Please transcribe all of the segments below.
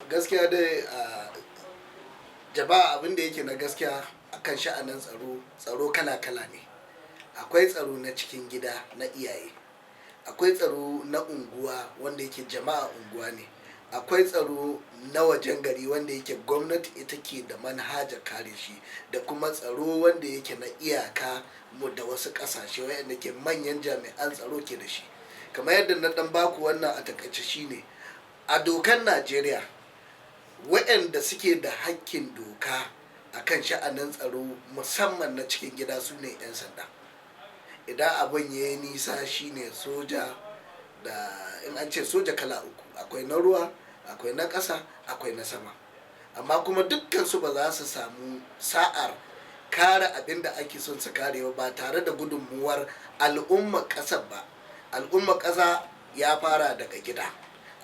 gaskiya dai jama'a abin da yake na gaskiya akan sha'anin tsaro kala-kala ne. Akwai tsaro na cikin gida na iyaye, akwai tsaro na unguwa wanda yake jama'a unguwa ne, akwai tsaro na wajen gari wanda yake gwamnati ita ke da manhajar kare shi, da kuma tsaro wanda yake na iyaka mu da wasu ƙasashe wanda ke manyan jami'an tsaro ke da shi. Kamar yadda na ɗan baku wannan a takaice shine a dokan Najeriya waɗanda suke da hakkin doka a kan sha'anin tsaro musamman na cikin gida su ne 'yan sanda. Idan abin ya yi nisa shine soja, da in an ce soja kala uku, akwai na ruwa, akwai na ƙasa, akwai na sama. Amma kuma dukkansu ba za su samu sa'ar kare abin da ake son su karewa ba tare da gudunmuwar al'ummar ƙasar ba. Al'ummar ƙasa ya fara daga gida,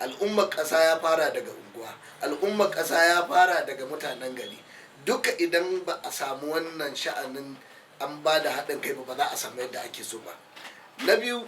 al'ummar ƙasa ya fara daga unguwa, al'ummar ƙasa ya fara daga mutanen gari. Duka idan ba a samu wannan sha'anin an ba da haɗin kai ba za a samu yadda ake so ba. Na biyu,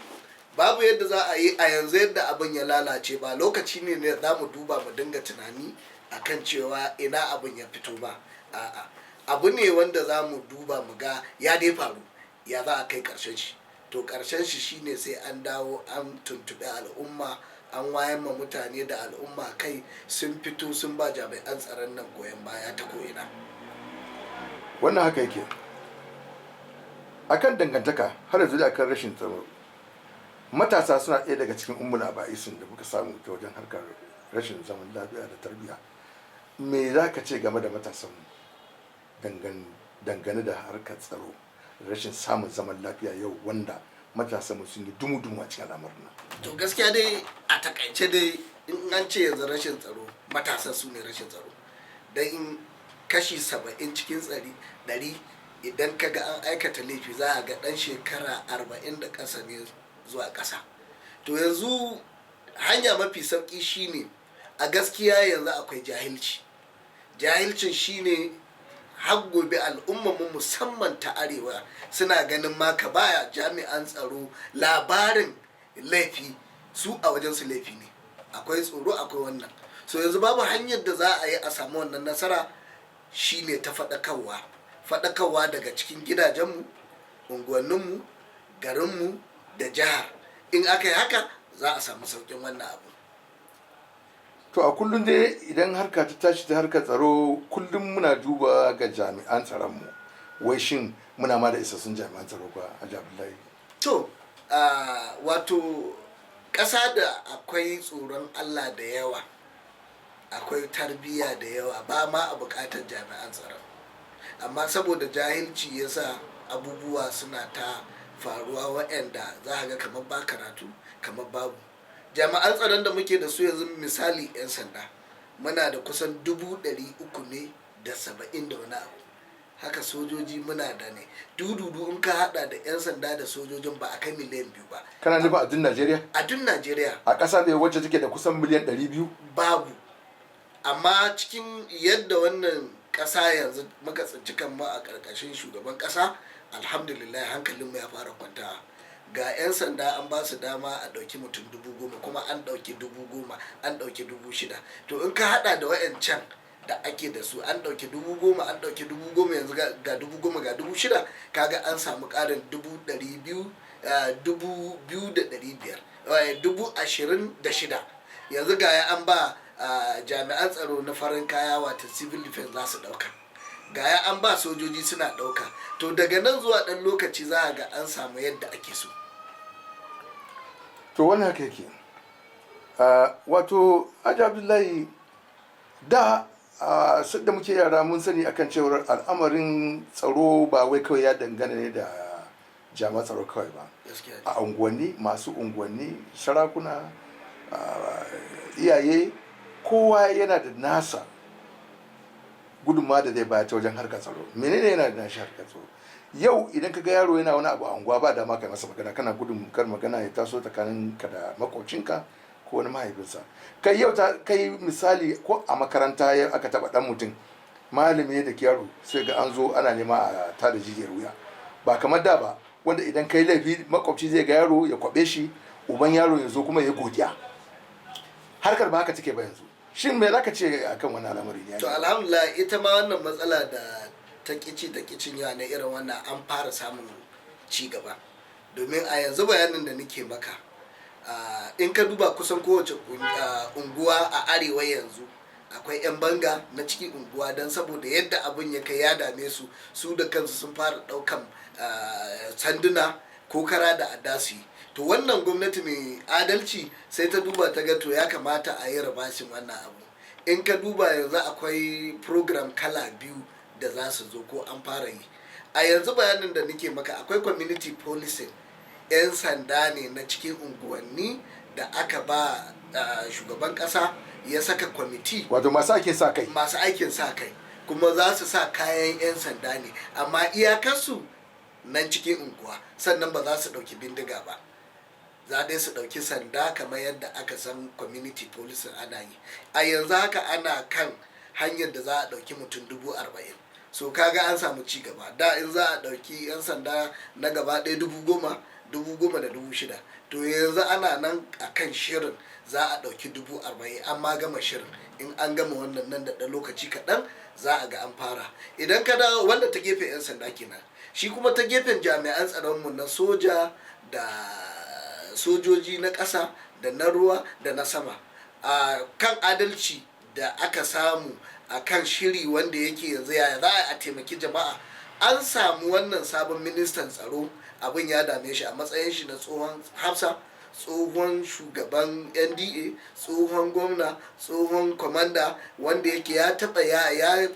babu yadda za a yi a yanzu yadda abin ya lalace ba lokaci ne da za mu duba mu dinga tunani akan cewa ina abin ya fito ba. A'a, abu ne wanda za mu duba mu ga ya dai faru, ya za a kai ƙarshen shi. To ƙarshen shi shine sai an dawo an tuntuɓi al'umma, an wayar ma mutane da al'umma kai, sun fito sun ba jami'an tsaron nan goyon baya ta ko'ina. Wannan haka yake. Akan dangantaka har yanzu da akan rashin tsaro, matasa suna ɗaya daga cikin ummuna ba'isin da muka samu ta wajen harkar rashin zaman lafiya da tarbiyya. Me za ka ce game da matasan dangane da harkar tsaro, rashin samun zaman lafiya yau wanda matasan sun yi dumu-dumu a cikin al'amarin nan? To gaskiya dai a takaice dai in an ce yanzu rashin tsaro, matasa su ne rashin tsaro. Dan in kashi 70 cikin 100 idan ka ga an aikata laifi za a ga ɗan shekara 40 da ƙasa ne zuwa ƙasa. To yanzu hanya mafi sauƙi shine a gaskiya yanzu akwai jahilci. Jahilcin shine har gobe al'ummarmu musamman ta arewa suna ganin ma ka baya jami'an tsaro labarin laifi, su a wajen su laifi ne. Akwai tsoro, akwai wannan. So yanzu babu hanyar da za a yi a samu wannan nasara shine ta faɗakarwa daga cikin gidajenmu, unguwanninmu, garinmu da jihar. In aka yi haka za a samu sauƙin wannan abu. To a kullum dai idan harka ta tashi ta harkar tsaro kullum muna duba ga jami'an tsaronmu, wai shin muna ma da isassun jami'an tsaro ba a Abdullahi? To wato ƙasa da akwai tsoron Allah da yawa, akwai tarbiyya da yawa, ba ma a buƙatar jami'an tsaron. Amma saboda jahilci yasa abubuwa suna ta faruwa waɗanda za a ga kamar ba karatu, kamar babu. Jami'an tsaron da muke da su yanzu misali 'yan sanda, muna da kusan 370 da wani abu. Haka sojoji muna da ne dududu in ka hada da 'yan sanda da sojojin ba a kai miliyan 2 ba. Kana nufin a duk Najeriya? A duk Najeriya. A ƙasa ne wacce take da kusan miliyan 200? Babu. Amma cikin yadda wannan ƙasa yanzu muka tsinci kanmu a ƙarƙashin shugaban ƙasa, alhamdulillah hankalinmu ya fara kwantawa. Ga 'yan sanda an ba su dama a ɗauki mutum 10,000 kuma an ɗauki 10,000, an ɗauki 6,000. To in ka haɗa da wayancan da ake da su, an ɗauki 10,000, an ɗauki 10,000, yanzu ga 10,000 ga 6,000, kaga an samu ƙarin 2,200, 2,500, 26,000. Yanzu ga an ba jami'an tsaro na farin kaya wata civil defense za su ɗauka. Gaya an ba sojoji suna ɗauka. To daga nan zuwa ɗan lokaci za a ga an samu yadda ake so. To wannan haka yake. Wato Abdullahi, da da muke yara mun sani akan cewar al'amarin tsaro ba wai kawai ya dangane ne da jami'an tsaro kawai ba. A unguwanni, masu unguwanni, sarakuna, iyaye, kowa yana da nasa gudunmawa da zai bayar ta wajen harkar tsaro. Menene yana da nashi harkar tsaro? Yau idan ka ga yaro yana wani abu a unguwa ba dama kai masa magana, kana gudun kar magana ya taso tsakanin ka da makocinka ko wani mahaifinsa. Kai yau kai misali ko a makaranta aka taba dan mutum, malami da yaro sai ga an zo ana nema a tada jijiyar wuya. Ba kamar da ba wanda idan kai laifi makwabci zai ga yaro ya kwabe shi, uban yaro ya zo kuma ya godiya. Harkar ba haka take ba yanzu. shin me zaka ce akan wani al'amari ne? To alhamdulillah ita ma wannan matsala da ta kici ta kicin yawa na irin wannan an fara samun ci gaba, domin a yanzu bayanin da nake maka in ka duba kusan kowace unguwa a arewa yanzu akwai 'yan banga na cikin unguwa, don saboda yadda abin ya kai ya dame su, su da kansu sun fara daukan sanduna ko kara da addasu. To wannan gwamnati mai adalci sai ta duba ta ga to ya kamata a yi rabashin wannan abu. In ka duba yanzu akwai program kala biyu da za su zo ko an fara yi a yanzu bayanin da nake maka. Akwai community policing, 'yan sanda ne na cikin unguwanni da aka ba shugaban kasa ya saka kwamiti, wato masu aikin sa kai, masu aikin sa kai, kuma za su sa kayan 'yan sanda ne, amma iyakarsu nan cikin unguwa, sannan ba za su ɗauki bindiga ba, za dai su ɗauki sanda kamar yadda aka san community policing ana yi. A yanzu haka ana kan hanyar da za a ɗauki mutum 40,000. So kaga an samu ci gaba. Da in za a ɗauki 'yan sanda na gaba ɗaya 10,000, 10,000 to yanzu ana nan a kan shirin za a ɗauki 40,000. An ma gama shirin, in an gama wannan nan da ɗan lokaci kaɗan za a ga an fara. Idan ka dawo wanda ta gefen 'yan sanda kenan, shi kuma ta gefen jami'an tsaronmu na soja da sojoji na ƙasa da na ruwa da na sama, a kan adalci da aka samu a kan shiri wanda yake yanzu yaya za a taimaki jama'a. An samu wannan sabon ministan tsaro, abin ya dame shi a matsayin shi na tsohon hafsa, tsohon shugaban NDA, tsohon gwamna, tsohon kwamanda, wanda yake ya taɓa ya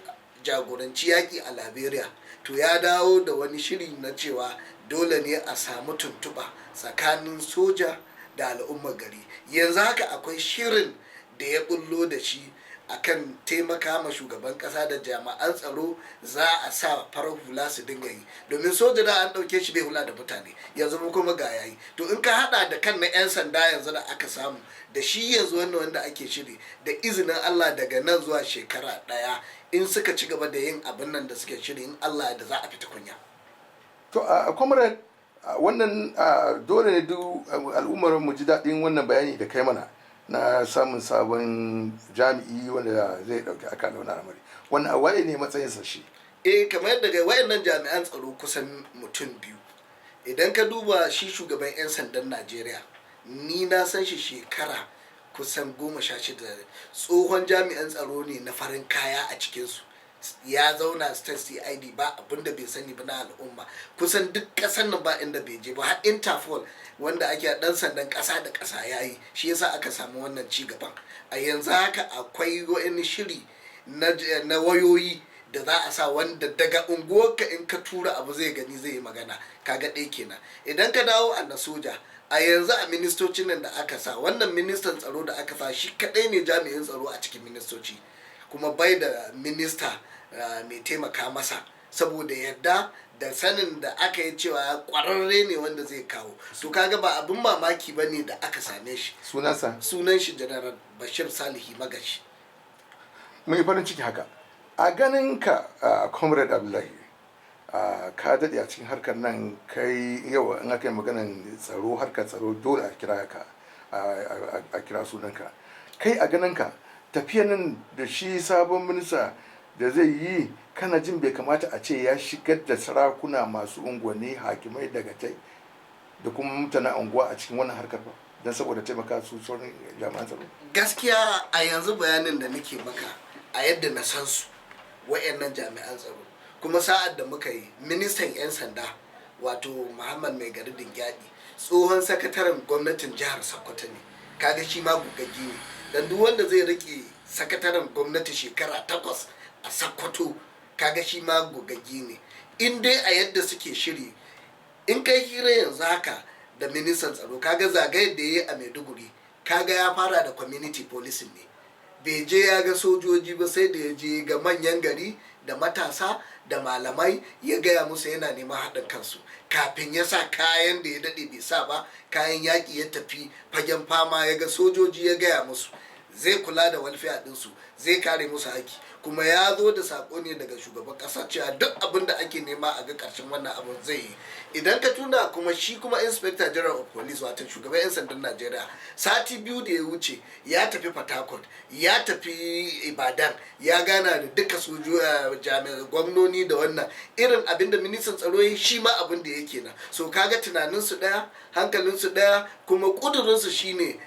jagoranci yaƙi a Liberia. To ya dawo da wani shiri na cewa dole ne a samu tuntuɓa tsakanin soja da al'ummar gari. Yanzu haka akwai shirin da ya bullo da shi akan taimaka ma shugaban kasa da jami'an tsaro, za a sa farar hula su dinga yi, domin soja da an ɗauke shi bai hula da mutane, yanzu mu kuma ga yayi. To in ka hada da kan na 'yan sanda yanzu da aka samu da shi yanzu wanda ake shiri, da izinin Allah daga nan zuwa shekara 1 in suka ci gaba da yin abin nan da suke shiri, in Allah da za a fita kunya. To comrade, wannan dole ne duk al'ummar mu ji daɗin wannan bayani da kai mana na samun sabon jami'i wanda zai dauki aka launa al'amari. Wannan waye ne matsayinsa shi? Kamar daga wayannan jami'an tsaro kusan mutum 2. Idan ka duba shi shugaban 'yan sandan Najeriya, ni na san shi shekara kusan 16. Tsohon jami'an tsaro ne na farin kaya a cikinsu. Ya zauna state CID, ba abinda bai sani ba na al'umma, kusan duk ƙasar nan ba inda bai je ba, har Interpol wanda ake dan sandan ƙasa da ƙasa yayi. Shi yasa aka samu wannan ci gaban. A yanzu haka akwai wani shiri na wayoyi da za a sa, wanda daga unguwarka in ka tura abu zai gani, zai yi magana. Kaga ɗaya kenan. Idan ka dawo a na soja, a yanzu a ministocin nan da aka sa, wannan ministan tsaro da aka sa shi kaɗai ne jami'in tsaro a cikin ministoci, kuma bai da minista mai taimaka masa, saboda yadda da sanin da aka yi cewa kwararre ne wanda zai kawo. To kaga ba abin mamaki ba ne da aka same shi. Sunan shi General Bashir Salihi Magashi. Mai farin ciki haka. A ganin ka Comrade Abdullahi, ka daɗe a cikin harkar nan, kai yau in aka yi maganar tsaro, harkar tsaro, dole a kira ka, a kira sunanka. Kai a ganin ka tafiyar nan da shi sabon minista da zai yi, kana jin bai kamata a ce ya shigar da sarakuna, masu unguwanni, hakimai, dagatai da kuma mutanen unguwa a cikin wannan harkar ba, don saboda taimaka su sauran jami'an tsaro? Gaskiya a yanzu bayanin da nake maka, a yadda na san su wayannan jami'an tsaro, kuma sa'ad da muka yi ministan 'yan sanda wato Muhammad Mai Gari Dingyadi, tsohon sakataren gwamnatin jihar Sokoto ne, kaga shi ma gugaggi ne. Dan duk wanda zai rike sakataren gwamnati shekara 8 a Sokoto, kaga shi ma gugaggi ne. In dai a yadda suke shiri, in kai hira yanzu haka da ministan tsaro, kaga zagayen da ya yi a Maiduguri, kaga ya fara da community policing ne. Bai je ya ga sojoji ba, sai da ya je ga manyan gari da matasa da malamai, ya gaya musu yana neman haɗin kansu, kafin ya sa kayan da ya daɗe bai sa ba, kayan yaƙi, ya tafi fagen fama, ya ga sojoji, ya gaya musu zai kula da welfare ɗinsu, zai kare musu haƙƙi, kuma ya zo da sako ne daga shugaban ƙasa cewa duk abin da ake nema a ga ƙarshen wannan abin zai yi. Idan ka tuna kuma shi kuma inspector general of police wato shugaban 'yan sandan Najeriya sati 2 da ya wuce ya tafi Port Harcourt, ya tafi Ibadan, ya gana da duka jami'an gwamnoni da wannan irin abin da ministan tsaro ya shi ma abin da yake nan. So kaga tunaninsu ɗaya, hankalinsu ɗaya, kuma ƙudurinsu shine